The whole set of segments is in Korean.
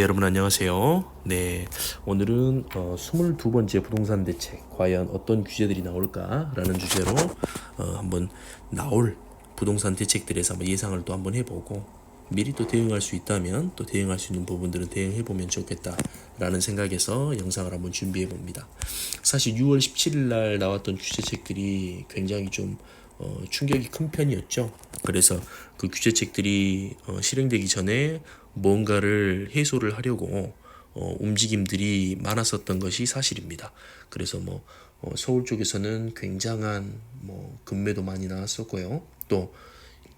여러분 안녕하세요. 네, 오늘은 22번째 부동산 대책 과연 어떤 규제들이 나올까라는 주제로 한번 나올 부동산 대책들에서 한번 예상을 또 한번 해보고 미리 또 대응할 수 있다면 또 대응할 수 있는 부분들은 대응해보면 좋겠다라는 생각에서 영상을 한번 준비해 봅니다. 사실 6월 17일 날 나왔던 규제책들이 굉장히 좀 충격이 큰 편이었죠. 그래서 그 규제책들이 실행되기 전에 뭔가를 해소를 하려고 움직임들이 많았었던 것이 사실입니다. 그래서 서울 쪽에서는 굉장한 급매도 많이 나왔었고요. 또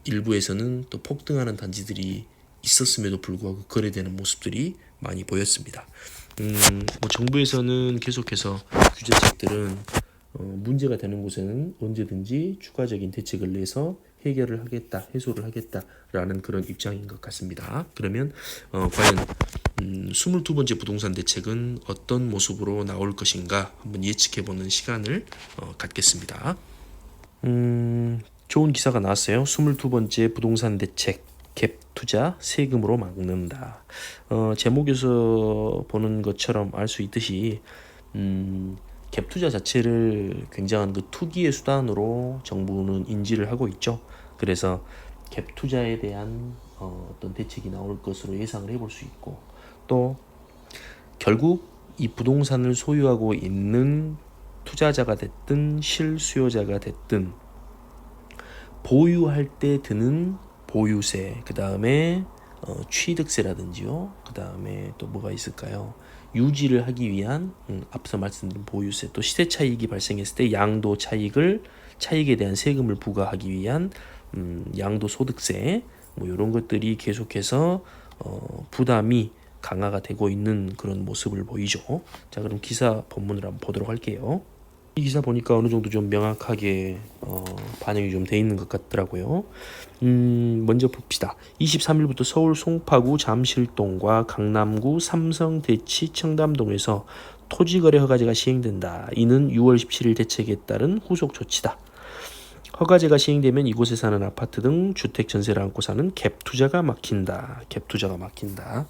일부에서는 또 폭등하는 단지들이 있었음에도 불구하고 거래되는 모습들이 많이 보였습니다. 정부에서는 계속해서 규제책들은 문제가 되는 곳에는 언제든지 추가적인 대책을 내서 해결을 하겠다, 해소를 하겠다라는 그런 입장인 것 같습니다. 그러면 과연 22번째 부동산 대책은 어떤 모습으로 나올 것인가 한번 예측해보는 시간을 갖겠습니다. 좋은 기사가 나왔어요. 22번째 부동산 대책 갭 투자 세금으로 막는다. 제목에서 보는 것처럼 알 수 있듯이 갭 투자 자체를 굉장한 그 투기의 수단으로 정부는 인지를 하고 있죠. 그래서 갭 투자에 대한 어떤 대책이 나올 것으로 예상을 해볼 수 있고, 또 결국 이 부동산을 소유하고 있는 투자자가 됐든 실수요자가 됐든 보유할 때 드는 보유세, 그 다음에 취득세라든지요, 그 다음에 또 뭐가 있을까요? 유지를 하기 위한 앞서 말씀드린 보유세, 또 시세 차익이 발생했을 때 양도 차익에 대한 세금을 부과하기 위한 양도소득세, 이런 것들이 계속해서 부담이 강화가 되고 있는 그런 모습을 보이죠. 자, 그럼 기사 본문을 한번 보도록 할게요. 이 기사 보니까 어느 정도 좀 명확하게 반영이 좀 돼 있는 것 같더라고요. 먼저 봅시다. 23일부터 서울 송파구 잠실동과 강남구 삼성 대치 청담동에서 토지거래 허가제가 시행된다. 이는 6월 17일 대책에 따른 후속 조치다. 허가제가 시행되면 이곳에 사는 아파트 등 주택 전세를 안고 사는 갭 투자가 막힌다. 갭 투자가 막힌다.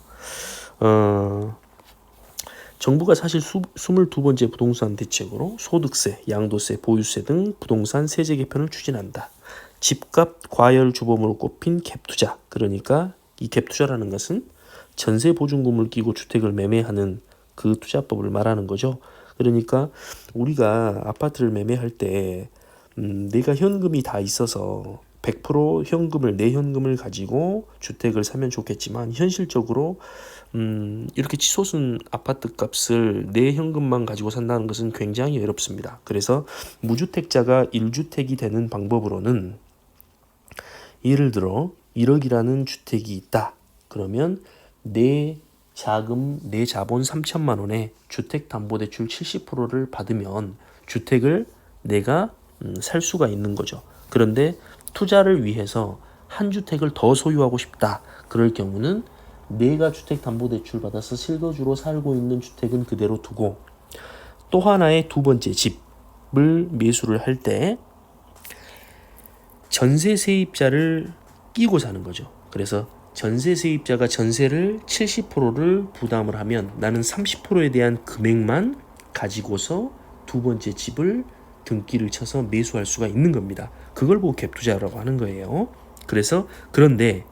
정부가 사실 22번째 부동산 대책으로 소득세, 양도세, 보유세 등 부동산 세제 개편을 추진한다. 집값 과열 주범으로 꼽힌 갭투자, 그러니까 이 갭투자라는 것은 전세 보증금을 끼고 주택을 매매하는 그 투자법을 말하는 거죠. 그러니까 우리가 아파트를 매매할 때 내가 현금이 다 있어서 100% 현금을 내 현금을 가지고 주택을 사면 좋겠지만 현실적으로 이렇게 치솟은 아파트 값을 내 현금만 가지고 산다는 것은 굉장히 어렵습니다. 그래서 무주택자가 1주택이 되는 방법으로는 예를 들어 1억이라는 주택이 있다. 그러면 내 자금, 내 자본 3천만 원에 주택담보대출 70%를 받으면 주택을 내가 살 수가 있는 거죠. 그런데 투자를 위해서 한 주택을 더 소유하고 싶다. 그럴 경우는 내가 주택담보대출 받아서 실거주로 살고 있는 주택은 그대로 두고 또 하나의 두 번째 집을 매수를 할 때 전세 세입자를 끼고 사는 거죠. 그래서 전세 세입자가 전세를 70%를 부담을 하면 나는 30%에 대한 금액만 가지고서 두 번째 집을 등기를 쳐서 매수할 수가 있는 겁니다. 그걸 보고 갭 투자라고 하는 거예요. 그래서 그런데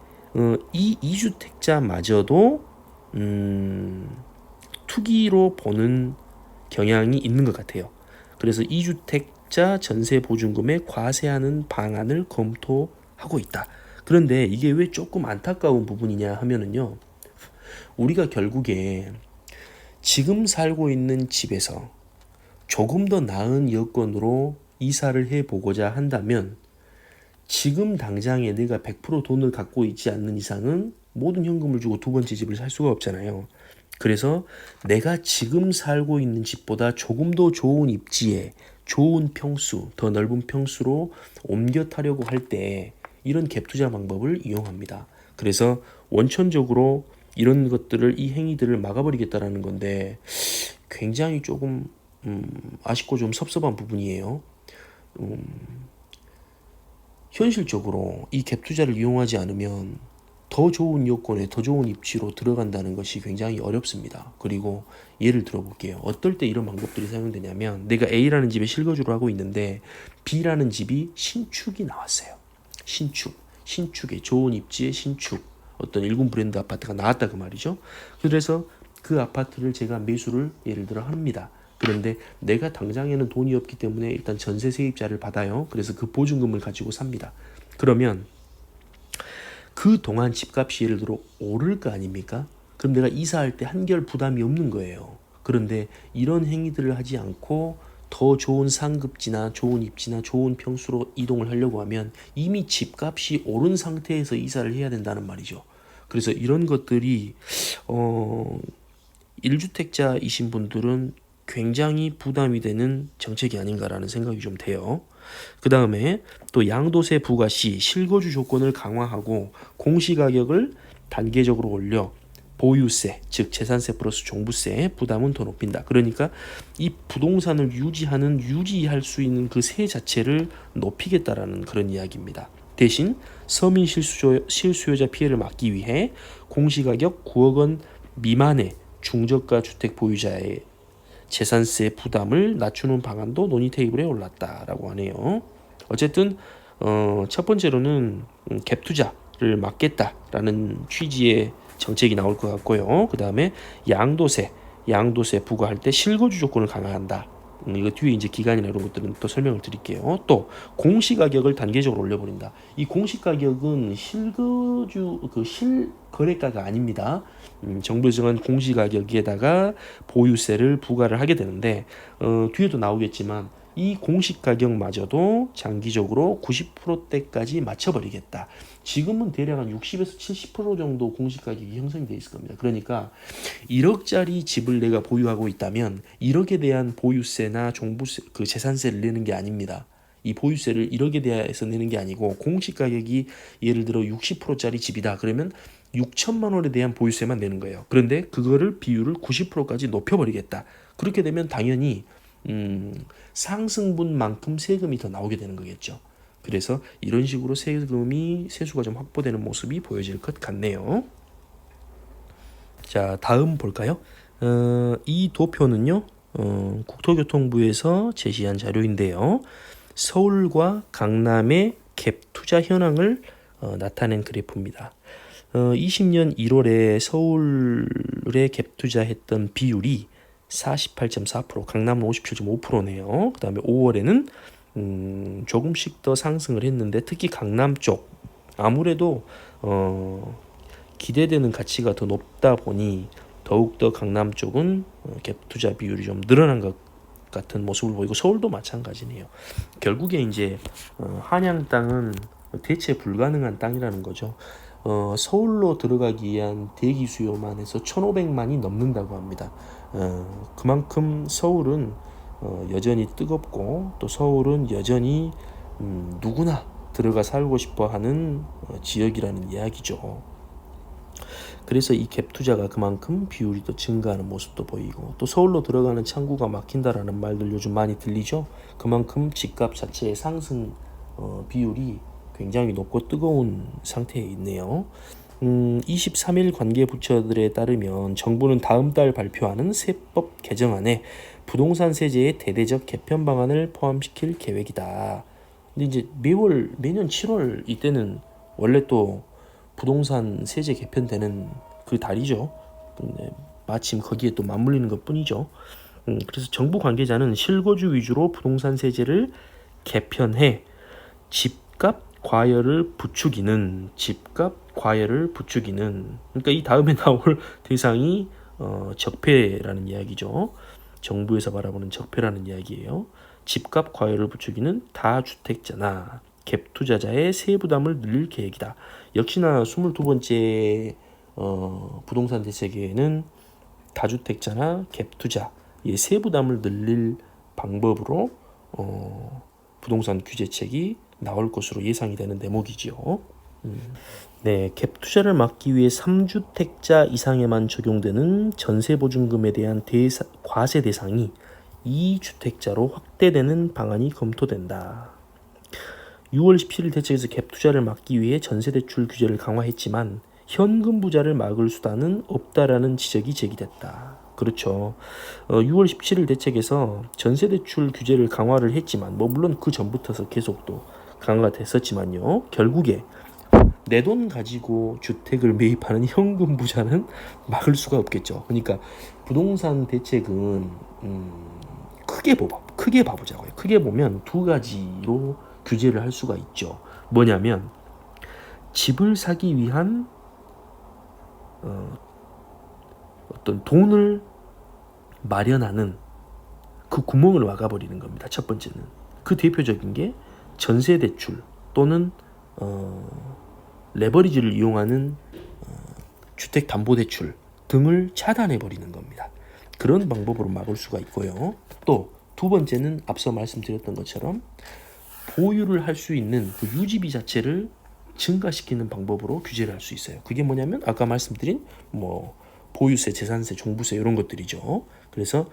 이 2주택자마저도 투기로 보는 경향이 있는 것 같아요. 그래서 2주택자 전세 보증금에 과세하는 방안을 검토하고 있다. 그런데 이게 왜 조금 안타까운 부분이냐 하면은요, 우리가 결국에 지금 살고 있는 집에서 조금 더 나은 여건으로 이사를 해보고자 한다면 지금 당장에 내가 100% 돈을 갖고 있지 않는 이상은 모든 현금을 주고 두 번째 집을 살 수가 없잖아요. 그래서 내가 지금 살고 있는 집보다 조금 더 좋은 입지에 좋은 평수, 더 넓은 평수로 옮겨 타려고 할 때 이런 갭 투자 방법을 이용합니다. 그래서 원천적으로 이런 것들을, 이 행위들을 막아버리겠다라는 건데 굉장히 조금 아쉽고 좀 섭섭한 부분이에요. 현실적으로 이 갭 투자를 이용하지 않으면 더 좋은 요건에 더 좋은 입지로 들어간다는 것이 굉장히 어렵습니다. 그리고 예를 들어 볼게요. 어떨 때 이런 방법들이 사용되냐면 내가 A라는 집에 실거주를 하고 있는데 B라는 집이 신축이 나왔어요. 신축에 좋은 입지의 신축 어떤 일군 브랜드 아파트가 나왔다 그 말이죠. 그래서 그 아파트를 제가 매수를 예를 들어 합니다. 그런데 내가 당장에는 돈이 없기 때문에 일단 전세 세입자를 받아요. 그래서 그 보증금을 가지고 삽니다. 그러면 그 동안 집값이 예를 들어 오를 거 아닙니까? 그럼 내가 이사할 때 한결 부담이 없는 거예요. 그런데 이런 행위들을 하지 않고 더 좋은 상급지나 좋은 입지나 좋은 평수로 이동을 하려고 하면 이미 집값이 오른 상태에서 이사를 해야 된다는 말이죠. 그래서 이런 것들이 1주택자이신 분들은 굉장히 부담이 되는 정책이 아닌가라는 생각이 좀 돼요. 그 다음에 또 양도세 부과 시 실거주 조건을 강화하고 공시가격을 단계적으로 올려 보유세, 즉 재산세 플러스 종부세 부담은 더 높인다. 그러니까 이 부동산을 유지할 수 있는 그 세 자체를 높이겠다라는 그런 이야기입니다. 대신 서민 실수요자 피해를 막기 위해 공시가격 9억 원 미만의 중저가 주택 보유자의 재산세 부담을 낮추는 방안도 논의 테이블에 올랐다라고 하네요. 어쨌든 첫 번째로는 갭 투자를 막겠다라는 취지의 정책이 나올 것 같고요. 그 다음에 양도세 부과할 때 실거주 조건을 강화한다. 이거 뒤에 이제 기간이나 이런 것들은 또 설명을 드릴게요. 또 공시가격을 단계적으로 올려버린다. 이 공시가격은 실거주 실거래가가 아닙니다. 정부에서 정한 공시가격에다가 보유세를 부과를 하게 되는데 뒤에도 나오겠지만 이 공시가격마저도 장기적으로 90%대까지 맞춰버리겠다. 지금은 대략 한 60에서 70% 정도 공시가격이 형성이 돼 있을 겁니다. 그러니까 1억짜리 집을 내가 보유하고 있다면 1억에 대한 보유세나 종부세, 그 재산세를 내는 게 아닙니다. 이 보유세를 1억에 대해서 내는 게 아니고 공시가격이 예를 들어 60%짜리 집이다. 그러면 6천만 원에 대한 보유세만 내는 거예요. 그런데 그거를 비율을 90%까지 높여버리겠다. 그렇게 되면 당연히 상승분만큼 세금이 더 나오게 되는 거겠죠. 그래서 이런 식으로 세수가 좀 확보되는 모습이 보여질 것 같네요. 자, 다음 볼까요? 이 도표는요, 국토교통부에서 제시한 자료인데요. 서울과 강남의 갭 투자 현황을 나타낸 그래프입니다. 20년 1월에 서울에 갭 투자했던 비율이 48.4%, 강남은 57.5%네요. 그 다음에 5월에는 조금씩 더 상승을 했는데 특히 강남 쪽 아무래도 기대되는 가치가 더 높다 보니 더욱더 강남 쪽은 갭 투자 비율이 좀 늘어난 것 같은 모습을 보이고 서울도 마찬가지네요. 결국에 이제 한양 땅은 대체 불가능한 땅이라는 거죠. 서울로 들어가기 위한 대기 수요만 해서 1,500만이 넘는다고 합니다. 그만큼 서울은 여전히 뜨겁고 또 서울은 여전히 누구나 들어가 살고 싶어 하는 지역이라는 이야기죠. 그래서 이 갭 투자가 그만큼 비율이 더 증가하는 모습도 보이고 또 서울로 들어가는 창구가 막힌다라는 말들 요즘 많이 들리죠. 그만큼 집값 자체의 상승 비율이 굉장히 높고 뜨거운 상태에 있네요. 23일 관계 부처들에 따르면 정부는 다음 달 발표하는 세법 개정안에 부동산 세제의 대대적 개편 방안을 포함시킬 계획이다. 근데 이제 매년 7월 이때는 원래 또 부동산 세제 개편되는 그 달이죠. 근데 마침 거기에 또 맞물리는 것 뿐이죠. 그래서 정부 관계자는 실거주 위주로 부동산 세제를 개편해 집값 과열을 부추기는 그러니까 이 다음에 나올 대상이 적폐라는 이야기죠. 정부에서 바라보는 적폐라는 이야기예요. 집값 과열을 부추기는 다주택자나 갭 투자자의 세부담을 늘릴 계획이다. 역시나 22번째 부동산 대책에는 다주택자나 갭 투자의 세부담을 늘릴 방법으로 부동산 규제책이 나올 것으로 예상이 되는 대목이지요. 네, 갭 투자를 막기 위해 3주택자 이상에만 적용되는 전세보증금에 대한 과세 대상이 2주택자로 확대되는 방안이 검토된다. 6월 17일 대책에서 갭 투자를 막기 위해 전세대출 규제를 강화했지만 현금 부자를 막을 수단은 없다라는 지적이 제기됐다. 그렇죠. 6월 17일 대책에서 전세대출 규제를 강화를 했지만 물론 그 전부터서 계속 또 강화가 됐었지만요. 결국에 내 돈 가지고 주택을 매입하는 현금 부자는 막을 수가 없겠죠. 그러니까 부동산 대책은 크게 봐보자고요. 크게 보면 두 가지로 규제를 할 수가 있죠. 뭐냐면 집을 사기 위한 어떤 돈을 마련하는 그 구멍을 막아버리는 겁니다. 첫 번째는 그 대표적인 게 전세 대출 또는 레버리지를 이용하는 주택담보대출 등을 차단해버리는 겁니다. 그런 방법으로 막을 수가 있고요. 또 두 번째는 앞서 말씀드렸던 것처럼 보유를 할 수 있는 그 유지비 자체를 증가시키는 방법으로 규제를 할 수 있어요. 그게 뭐냐면 아까 말씀드린 보유세, 재산세, 종부세 이런 것들이죠. 그래서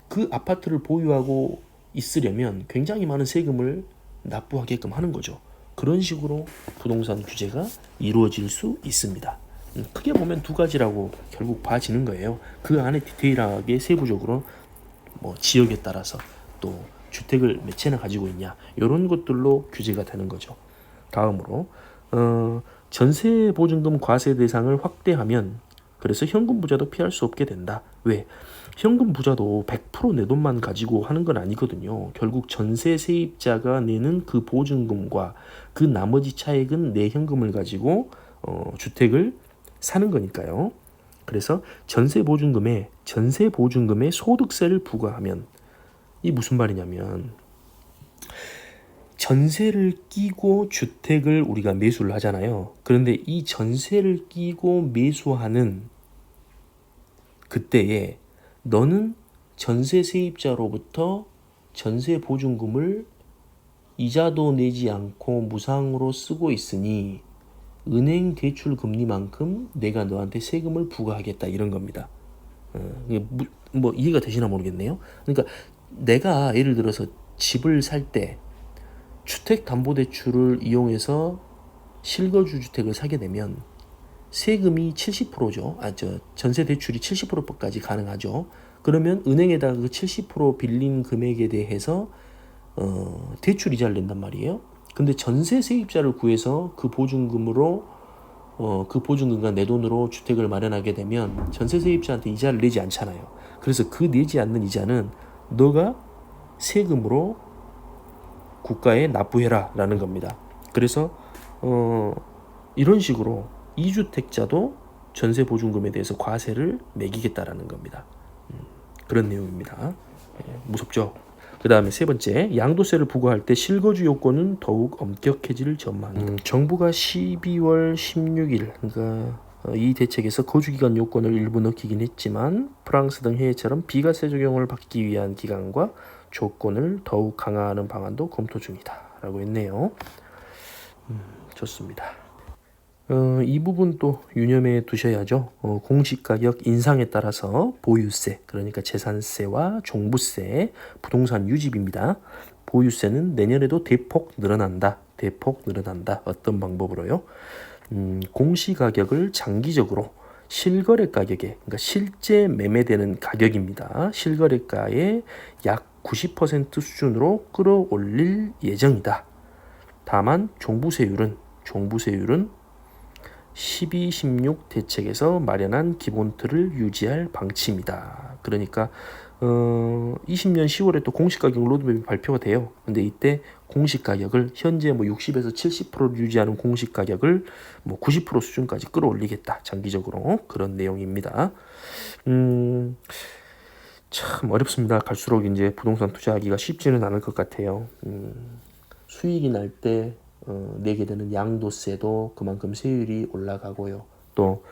그 아파트를 보유하고 있으려면 굉장히 많은 세금을 납부하게끔 하는 거죠. 그런 식으로 부동산 규제가 이루어질 수 있습니다. 크게 보면 두 가지라고 결국 봐지는 거예요. 그 안에 디테일하게 세부적으로 지역에 따라서 또 주택을 몇 채나 가지고 있냐 이런 것들로 규제가 되는 거죠. 다음으로 전세 보증금 과세 대상을 확대하면 그래서 현금 부자도 피할 수 없게 된다. 왜? 현금 부자도 100% 내 돈만 가지고 하는 건 아니거든요. 결국 전세 세입자가 내는 그 보증금과 그 나머지 차액은 내 현금을 가지고 주택을 사는 거니까요. 그래서 전세 보증금에 소득세를 부과하면 이 무슨 말이냐면 전세를 끼고 주택을 우리가 매수를 하잖아요. 그런데 이 전세를 끼고 매수하는 그때에 너는 전세 세입자로부터 전세 보증금을 이자도 내지 않고 무상으로 쓰고 있으니 은행 대출 금리만큼 내가 너한테 세금을 부과하겠다 이런 겁니다. 이해가 되시나 모르겠네요. 그러니까 내가 예를 들어서 집을 살 때 주택담보대출을 이용해서 실거주 주택을 사게 되면 세금이 70%죠. 전세 대출이 70%까지 가능하죠. 그러면 은행에다가 그 70% 빌린 금액에 대해서 대출 이자를 낸단 말이에요. 근데 전세 세입자를 구해서 그 보증금으로 그 보증금과 내 돈으로 주택을 마련하게 되면 전세 세입자한테 이자를 내지 않잖아요. 그래서 그 내지 않는 이자는 너가 세금으로 국가에 납부해라 라는 겁니다. 그래서 이런 식으로 2주택자도 전세 보증금에 대해서 과세를 매기겠다라는 겁니다. 그런 내용입니다. 무섭죠? 그 다음에 세 번째, 양도세를 부과할 때 실거주 요건은 더욱 엄격해질 전망. 정부가 12월 16일, 그러니까 이 대책에서 거주기간 요건을 일부 넣기긴 했지만 프랑스 등 해외처럼 비과세 적용을 받기 위한 기간과 조건을 더욱 강화하는 방안도 검토 중이다 라고 했네요. 좋습니다. 이 부분 또 유념해 두셔야죠. 공시가격 인상에 따라서 보유세, 그러니까 재산세와 종부세, 부동산 유지비입니다. 보유세는 내년에도 대폭 늘어난다. 어떤 방법으로요? 공시가격을 장기적으로 실거래 가격에, 그러니까 실제 매매되는 가격입니다. 실거래가의 약 90% 수준으로 끌어올릴 예정이다. 다만 종부세율은 12.16 대책에서 마련한 기본 틀을 유지할 방침이다. 그러니까 20년 10월에 또 공시가격 로드맵이 발표가 돼요. 근데 이때 공시가격을 현재 60에서 70%를 유지하는 공시가격을 90% 수준까지 끌어올리겠다. 장기적으로 그런 내용입니다. 참 어렵습니다. 갈수록 이제 부동산 투자하기가 쉽지는 않을 것 같아요. 수익이 날 때 내게 되는 양도세도 그만큼 세율이 올라가고요. 또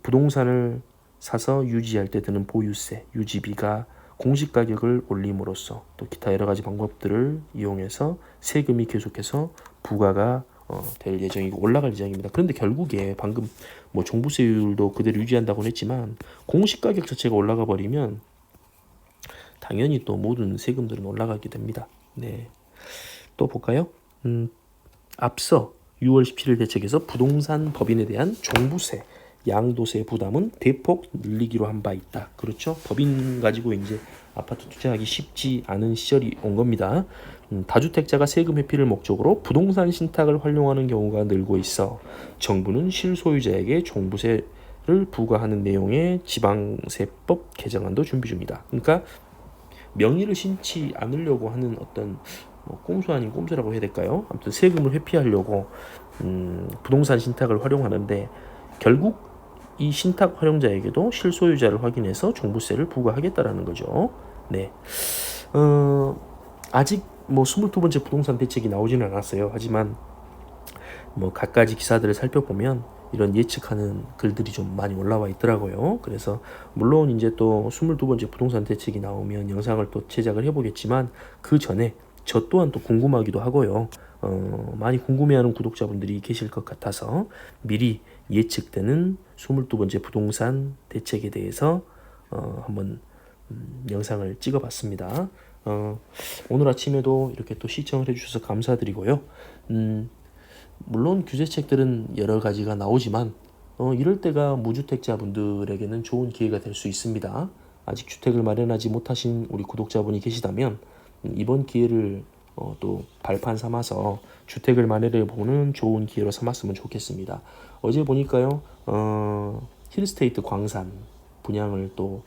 부동산을 사서 유지할 때 드는 보유세, 유지비가 공시가격을 올림으로써 또 기타 여러 가지 방법들을 이용해서 세금이 계속해서 부과가 될 예정이고 올라갈 예정입니다. 그런데 결국에 방금 종부세율도 그대로 유지한다고 했지만 공시가격 자체가 올라가 버리면 당연히 또 모든 세금들은 올라가게 됩니다. 네, 또 볼까요? 앞서 6월 17일 대책에서 부동산 법인에 대한 종부세, 양도세 부담은 대폭 늘리기로 한 바 있다. 그렇죠? 법인 가지고 이제 아파트 투자하기 쉽지 않은 시절이 온 겁니다. 다주택자가 세금 회피를 목적으로 부동산 신탁을 활용하는 경우가 늘고 있어 정부는 실소유자에게 종부세를 부과하는 내용의 지방세법 개정안도 준비 중이다. 그러니까 명의를 신지 않으려고 하는 어떤 꼼수 아닌 꼼수라고 해야 될까요? 아무튼 세금을 회피하려고 부동산 신탁을 활용하는데 결국 이 신탁 활용자에게도 실소유자를 확인해서 종부세를 부과하겠다라는 거죠. 네. 아직 22번째 부동산 대책이 나오지는 않았어요. 하지만 갖가지 기사들을 살펴보면 이런 예측하는 글들이 좀 많이 올라와 있더라고요. 그래서 물론 이제 또 22번째 부동산 대책이 나오면 영상을 또 제작을 해보겠지만 그 전에 저 또한 또 궁금하기도 하고요. 많이 궁금해하는 구독자분들이 계실 것 같아서 미리 예측되는 22번째 부동산 대책에 대해서 한번 영상을 찍어봤습니다. 오늘 아침에도 이렇게 또 시청을 해주셔서 감사드리고요. 물론 규제책들은 여러 가지가 나오지만 이럴 때가 무주택자분들에게는 좋은 기회가 될 수 있습니다. 아직 주택을 마련하지 못하신 우리 구독자분이 계시다면 이번 기회를 또 발판 삼아서 주택을 마련해 보는 좋은 기회로 삼았으면 좋겠습니다. 어제 보니까요, 힐스테이트 광산 분양을 또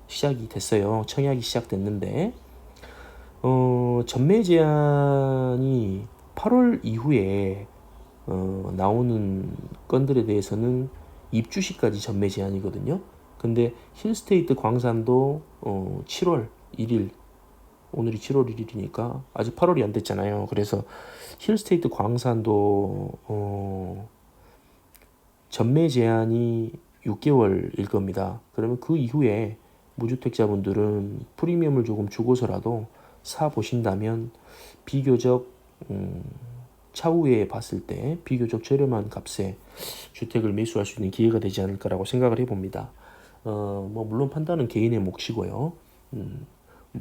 시작이 됐어요. 청약이 시작됐는데 전매 제한이 8월 이후에 나오는 건들에 대해서는 입주시까지 전매 제한이거든요. 근데 힐스테이트 광산도 7월 1일 오늘이 7월 1일이니까 아직 8월이 안 됐잖아요. 그래서 힐스테이트 광산도 전매 제한이 6개월일 겁니다. 그러면 그 이후에 무주택자분들은 프리미엄을 조금 주고서라도 사 보신다면 비교적 차후에 봤을 때 비교적 저렴한 값에 주택을 매수할 수 있는 기회가 되지 않을까라고 생각을 해봅니다. 물론 판단은 개인의 몫이고요.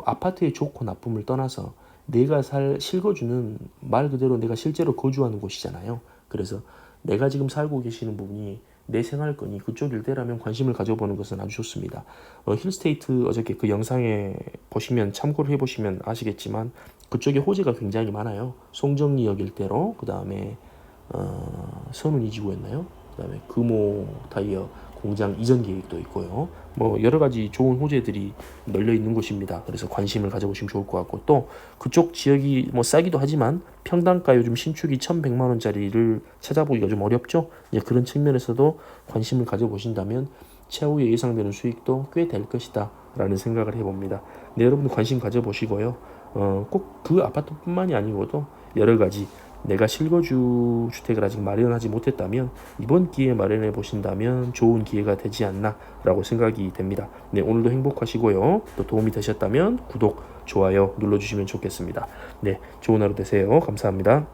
아파트의 좋고 나쁨을 떠나서 내가 실거주는 말 그대로 내가 실제로 거주하는 곳이잖아요. 그래서 내가 지금 살고 계시는 부분이 내 생활권이 그쪽 일대라면 관심을 가져보는 것은 아주 좋습니다. 힐스테이트 어저께 그 영상에 보시면 참고를 해보시면 아시겠지만 그쪽에 호재가 굉장히 많아요. 송정리역 일대로 그 다음에 선운 이지구였나요? 그 다음에 금호 타이어 공장 이전 계획도 있고요. 여러 가지 좋은 호재들이 널려 있는 곳입니다. 그래서 관심을 가져보시면 좋을 것 같고 또 그쪽 지역이 싸기도 하지만 평당가 요즘 신축이 1,100만 원짜리를 찾아보기가 좀 어렵죠. 이제 그런 측면에서도 관심을 가져보신다면 차후에 예상되는 수익도 꽤 될 것이다 라는 생각을 해봅니다. 네, 여러분들 관심 가져보시고요. 꼭 그 아파트뿐만이 아니고도 여러 가지 내가 실거주 주택을 아직 마련하지 못했다면 이번 기회에 마련해 보신다면 좋은 기회가 되지 않나 라고 생각이 됩니다. 네, 오늘도 행복하시고요. 또 도움이 되셨다면 구독, 좋아요 눌러주시면 좋겠습니다. 네, 좋은 하루 되세요. 감사합니다.